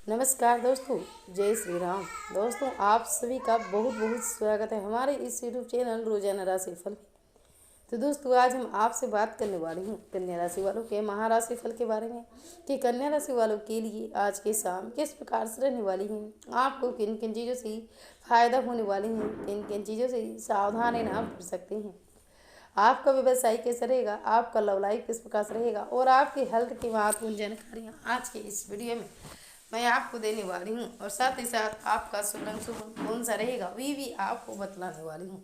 नमस्कार दोस्तों, जय श्री राम। दोस्तों, आप सभी का बहुत बहुत स्वागत है हमारे इस यूट्यूब चैनल रोजाना राशिफल में। तो दोस्तों, आज हम आपसे बात करने वाली हूँ कन्या राशि वालों के महाराशि फल के बारे में कि कन्या राशि वालों के लिए आज के शाम किस प्रकार से रहने वाली है, आपको किन किन चीज़ों से फायदा होने वाली है, किन किन चीज़ों से सावधान रहना आप कर सकते हैं, आपका व्यवसाय कैसा रहेगा, आपका लव लाइफ किस प्रकार से रहेगा और आपकी हेल्थ की महत्वपूर्ण जानकारियाँ आज के इस वीडियो में मैं आपको देने वाली हूँ। और साथ ही साथ आपका शुभ रंग शुभ कौन सा रहेगा वे भी आपको बतलाने वाली हूँ।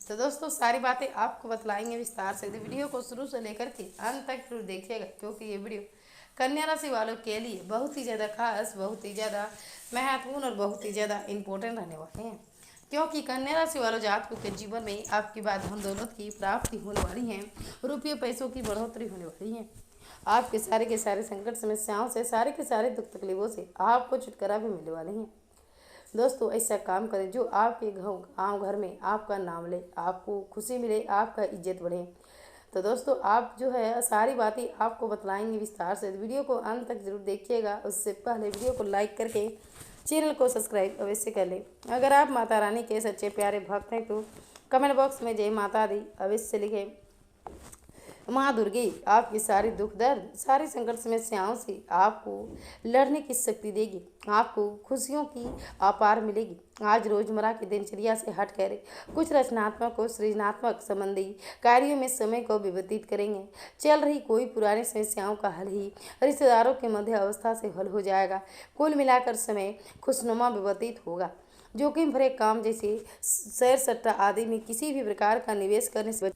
तो दोस्तों, सारी बातें आपको बतलाएंगे विस्तार से। तो वीडियो को शुरू से लेकर के अंत तक जरूर देखिएगा, क्योंकि ये वीडियो कन्या राशि वालों के लिए बहुत ही ज़्यादा खास, बहुत ही ज़्यादा महत्वपूर्ण और बहुत ही ज़्यादा इम्पोर्टेंट रहने वाले हैं। क्योंकि कन्या राशि वालों जातकों के जीवन में आपकी बाद धन दौलत की प्राप्ति होने वाली है, रुपये पैसों की बढ़ोतरी होने वाली है, आपके सारे के सारे संकट समस्याओं से, सारे के सारे दुख तकलीफों से आपको छुटकारा भी मिलने वाले हैं। दोस्तों, ऐसा काम करें जो आपके गाँव घर में आपका नाम ले, आपको खुशी मिले, आपका इज्जत बढ़े। तो दोस्तों, आप जो है सारी बातें आपको बतलाएंगे विस्तार से। वीडियो को अंत तक जरूर देखिएगा। उससे पहले वीडियो को लाइक करके चैनल को सब्सक्राइब अवश्य कर लें। अगर आप माता रानी के सच्चे प्यारे भक्त हैं तो कमेंट बॉक्स में जय माता दी अवश्य लिखें। माँ दुर्गे आपकी सारी दुख दर्द, सारी संकट समस्याओं से आपको लड़ने की शक्ति देगी, आपको खुशियों की अपार मिलेगी। आज रोजमर्रा की दिनचर्या से हट कर कुछ रचनात्मक और सृजनात्मक संबंधी कार्यों में समय को व्यतीत करेंगे। चल रही कोई पुरानी समस्याओं का हल ही रिश्तेदारों के मध्य अवस्था से हल हो जाएगा। कुल मिलाकर समय खुशनुमा व्यतीत होगा। जोखिम भरे काम जैसे शेयर सट्टा आदि में किसी भी प्रकार का निवेश करने से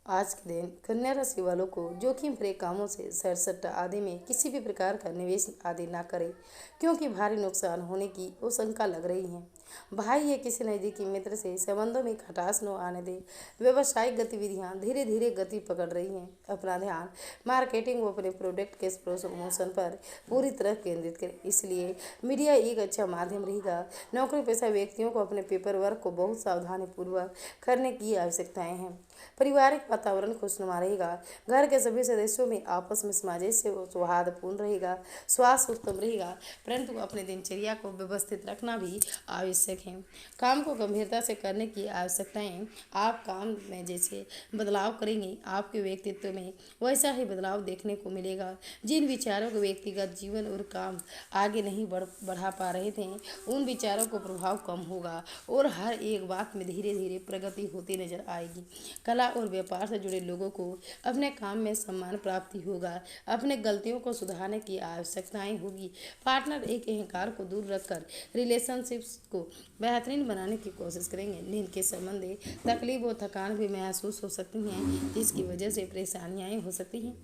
आज के दिन कन्या राशि वालों को जोखिम भरे कामों से शेयर सट्टा आदि में किसी भी प्रकार का निवेश आदि ना करें, क्योंकि भारी नुकसान होने की आशंका लग रही है। भाई या किसी नज़दीकी मित्र से संबंधों में खटास न आने दें। व्यावसायिक गतिविधियां धीरे धीरे गति पकड़ रही हैं। अपना ध्यान मार्केटिंग व अपने प्रोडक्ट के प्रमोशन पर पूरी तरह केंद्रित करें, इसलिए मीडिया एक अच्छा माध्यम रहेगा। नौकरी पेशा व्यक्तियों को अपने पेपर वर्क को बहुत सावधानीपूर्वक करने की आवश्यकताएं हैं। पारिवारिक वातावरण खुशनुमा रहेगा। घर के सभी सदस्यों में आपस में सामंजस्य और सौहार्दपूर्ण रहेगा। स्वास्थ्य उत्तम रहेगा, परंतु अपने दिनचर्या को व्यवस्थित रखना भी आवश्यक है। काम को गंभीरता से करने की आवश्यकताएं, आप काम में जैसे बदलाव करेंगे, आपके व्यक्तित्व में वैसा ही बदलाव देखने को मिलेगा। जिन विचारों को व्यक्तिगत जीवन और काम आगे नहीं बढ़ा पा रहे थे, उन विचारों को प्रभाव कम होगा और हर एक बात में धीरे धीरे प्रगति होती नजर आएगी। कला और व्यापार से जुड़े लोगों को अपने काम में सम्मान प्राप्ति होगा। अपने गलतियों को सुधारने की आवश्यकताएं होगी। पार्टनर एक अहंकार को दूर रखकर रिलेशनशिप्स को बेहतरीन बनाने की कोशिश करेंगे। नींद के संबंधी तकलीफ और थकान भी महसूस हो सकती हैं, जिसकी वजह से परेशानियां हो सकती हैं।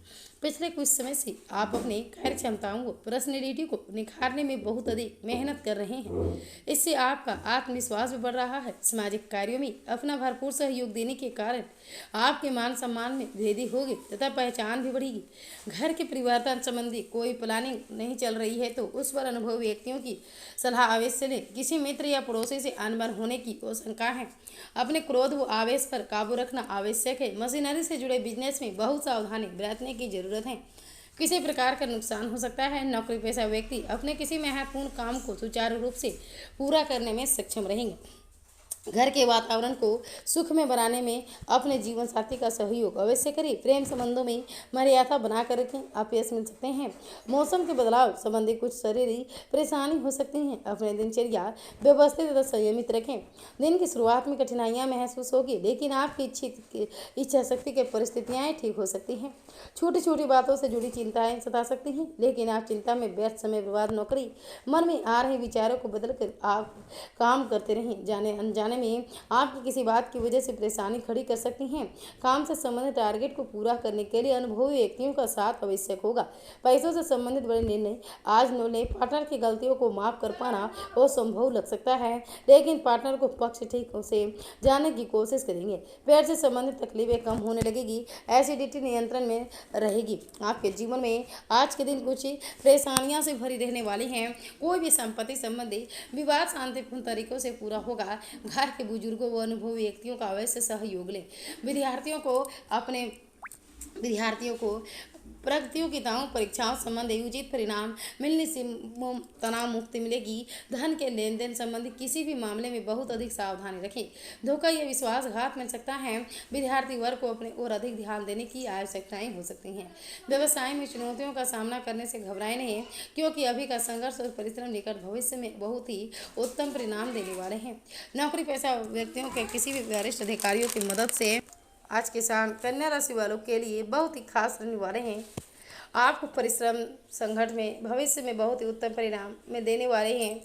पिछले कुछ समय से आप अपने कार्य क्षमताओं को, पर्सनैलिटी को निखारने में बहुत अधिक मेहनत कर रहे हैं। इससे आपका आत्मविश्वास भी बढ़ रहा है। सामाजिक कार्यों में अपना भरपूर सहयोग देने के कारण आपके मान सम्मान में वृद्धि होगी तथा पहचान भी बढ़ेगी। घर के परिवर्तन संबंधी कोई प्लानिंग नहीं चल रही है तो उस पर अनुभवी व्यक्तियों की सलाह अवश्य लें। किसी मित्र या पड़ोसी से अनबन होने की आशंका है। अपने क्रोध व आवेश पर काबू रखना आवश्यक है। मशीनरी से जुड़े बिजनेस में बहुत सावधानी बरतने की जरूरत है। किसी प्रकार का नुकसान हो सकता है। नौकरी पेशा व्यक्ति अपने किसी महत्वपूर्ण काम को सुचारू रूप से पूरा करने में सक्षम रहेंगे। घर के वातावरण को सुख में बनाने में अपने जीवन साथी का सहयोग अवश्य करें। प्रेम संबंधों में मर्यादा बनाकर रखें, आप यश मिल सकते हैं। मौसम के बदलाव संबंधी कुछ शारीरिक परेशानी हो सकती हैं। अपने दिनचर्या व्यवस्थित तथा संयमित रखें। दिन की शुरुआत में कठिनाइयां महसूस होगी, लेकिन आपकी इच्छा शक्ति के परिस्थितियाँ ठीक हो सकती हैं। छोटी छोटी बातों से जुड़ी चिंताएं सता सकती हैं, लेकिन आप चिंता में व्यर्थ समय बर्बाद न करें। मन में आ रहे विचारों को बदलकर आप काम करते रहें। जाने अनजाने में आपकी किसी बात की वजह से परेशानी खड़ी कर सकती हैं। काम से संबंधित टारगेट को पूरा करने के लिए अनुभवी व्यक्तियों का साथ आवश्यक होगा। पैसों से संबंधित बड़े निर्णय आज न लें। पार्टनर की गलतियों को माफ कर पाना असंभव लग सकता है, लेकिन पार्टनर को पक्ष ठीक से जानने की कोशिश करेंगे। पेट से संबंधित तकलीफें कम होने लगेगी। एसिडिटी नियंत्रण में रहेगी। आपके जीवन में आज के दिन कुछ परेशानियां से भरी रहने वाली हैं। कोई भी संपत्ति संबंधी विवाद शांतिपूर्ण तरीकों से पूरा होगा। घर के बुजुर्गों व अनुभवी व्यक्तियों का अवश्य सहयोग लें। विद्यार्थियों को प्रतियोगिताओं परीक्षाओं संबंधी उचित परिणाम मिलने से तनाव मुक्ति मिलेगी। धन के लेन देन संबंधी किसी भी मामले में बहुत अधिक सावधानी रखें। धोखा या विश्वासघात मिल सकता है। विद्यार्थी वर्ग को अपने और अधिक ध्यान देने की आवश्यकताएं हो सकती हैं। व्यवसाय में चुनौतियों का सामना करने से घबराएं नहीं, क्योंकि अभी का संघर्ष और परिश्रम निकट भविष्य में बहुत ही उत्तम परिणाम देने वाले हैं। नौकरी पेशा व्यक्तियों के किसी भी वरिष्ठ अधिकारियों की मदद से आज के शाम कन्या राशि वालों के लिए बहुत ही खास रहने वाले हैं। आपको परिश्रम संगठन में भविष्य में बहुत ही उत्तम परिणाम में देने वाले हैं।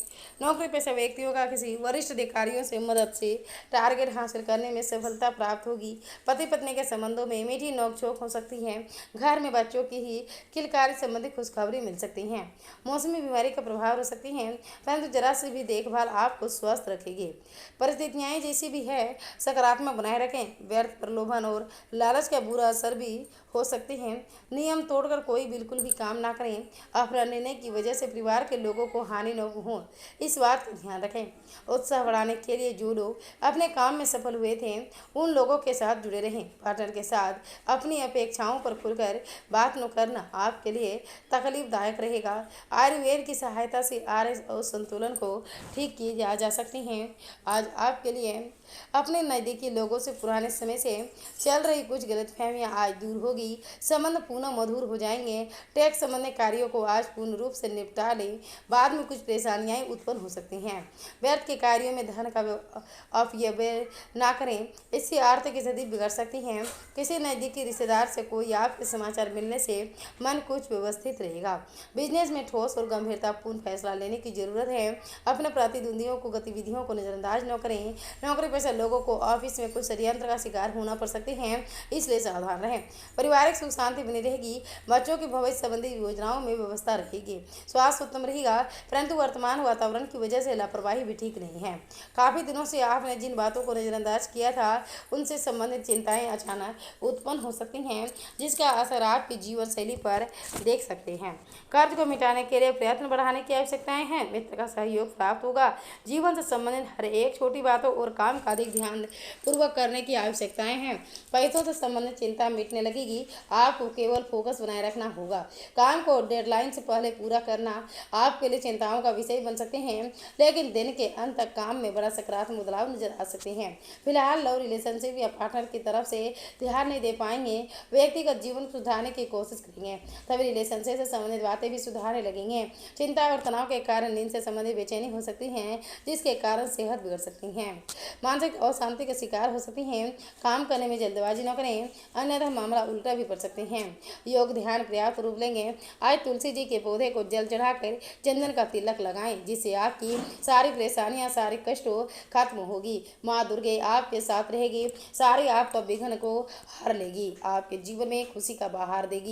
नौकरी पेशा व्यक्तियों का किसी वरिष्ठ अधिकारियों से मदद से टारगेट हासिल करने में सफलता प्राप्त होगी। पति पत्नी के संबंधों में मीठी नोकझोंक हो सकती है। घर में बच्चों की ही किलकारी संबंधी खुशखबरी मिल सकती है। मौसमी बीमारी का प्रभाव हो सकती है, परंतु जरा सी भी देखभाल आपको स्वस्थ रखेगी। परिस्थितियाँ जैसी भी है सकारात्मक बनाए रखें। व्यर्थ प्रलोभन और लालच का बुरा असर भी हो सकते हैं। नियम तोड़कर कोई बिल्कुल भी काम ना करें। अपना निर्णय की वजह से परिवार के लोगों को हानि न हो, इस बात का ध्यान रखें। उत्साह बढ़ाने के लिए जो लोग अपने काम में सफल हुए थे उन लोगों के साथ जुड़े रहें। पार्टनर के साथ अपनी अपेक्षाओं पर खुलकर बात न करना आपके लिए तकलीफदायक रहेगा। आयुर्वेद की सहायता से और संतुलन को ठीक किए जा सकते हैं। आज आपके लिए अपने नज़दीकी लोगों से पुराने समय से चल रही कुछ गलतफहमियां आज दूर होगी। संबंध पुनः मधुर हो जाएंगे। टैक्स संबंधी कार्यों को आज पूर्ण रूप से निपटा लें, बाद में कुछ परेशानियां उत्पन्न हो सकती हैं। व्यर्थ के कार्यों में धन का अपव्यय ना करें, इससे आर्थिक स्थिति बिगड़ सकती है। किसी नज़दीकी रिश्तेदार से कोई आपके समाचार मिलने से मन कुछ व्यवस्थित रहेगा। बिजनेस में ठोस और गंभीरतापूर्ण फैसला लेने की जरूरत है। अपने प्रतिद्वंदियों को गतिविधियों को नजरअंदाज न करें। नौकरी पेशा लोगों को ऑफिस में कुछ षड्यंत्र का शिकार होना पड़ सकते हैं, इसलिए सावधान रहें। पारिवारिक सुख शांति बनी रहेगी। बच्चों की भविष्य संबंधी योजनाओं में व्यवस्था रहेगी। स्वास्थ्य उत्तम रहेगा, परंतु वर्तमान वातावरण की वजह से लापरवाही भी ठीक नहीं है। काफी दिनों से आपने जिन बातों को नजरअंदाज किया था उनसे संबंधित चिंताएं अचानक उत्पन्न हो सकती हैं, जिसका असर आपकी जीवन शैली पर देख सकते हैं। कर्ज को मिटाने के लिए प्रयत्न बढ़ाने की आवश्यकताएं हैं। मित्र का सहयोग प्राप्त होगा। जीवन से संबंधित हर एक छोटी बातों और काम का अधिक ध्यान पूर्वक करने की आवश्यकताएं हैं। पैसों से संबंधित चिंता मिटने लगेगी। आपको केवल फोकस बनाए रखना होगा। काम को डेडलाइन से पहले पूरा करना आपके लिए चिंताओं का विषय बन सकते हैं, लेकिन दिन के अंत तक काम में बड़ा सकारात्मक बदलाव नजर आ सकते हैं। फिलहाल लव रिलेशनशिप या पार्टनर की तरफ से ध्यान नहीं दे पाएंगे। व्यक्तिगत जीवन सुधारने की कोशिश करेंगे, तभी रिलेशनशिप से संबंधित बातें भी सुधारने लगेंगे। चिंता और तनाव के कारण नींद से संबंधित बेचैनी हो सकती है, जिसके कारण सेहत बिगड़ सकती है। मानसिक अशांति का शिकार हो सकती हैं। काम करने में जल्दबाजी न करें, अन्यथा मामला उल्टा भी पड़ सकते हैं। योग ध्यान पर्याप्त रूप लेंगे। आज तुलसी जी के पौधे को जल चढ़ाकर चंदन का तिलक लगाएं, जिससे आपकी सारी परेशानियां सारे कष्टों खत्म होगी। माँ दुर्गे आपके साथ रहेगी, सारी आपका विघ्न को हर लेगी, आपके जीवन में खुशी का बहार देगी।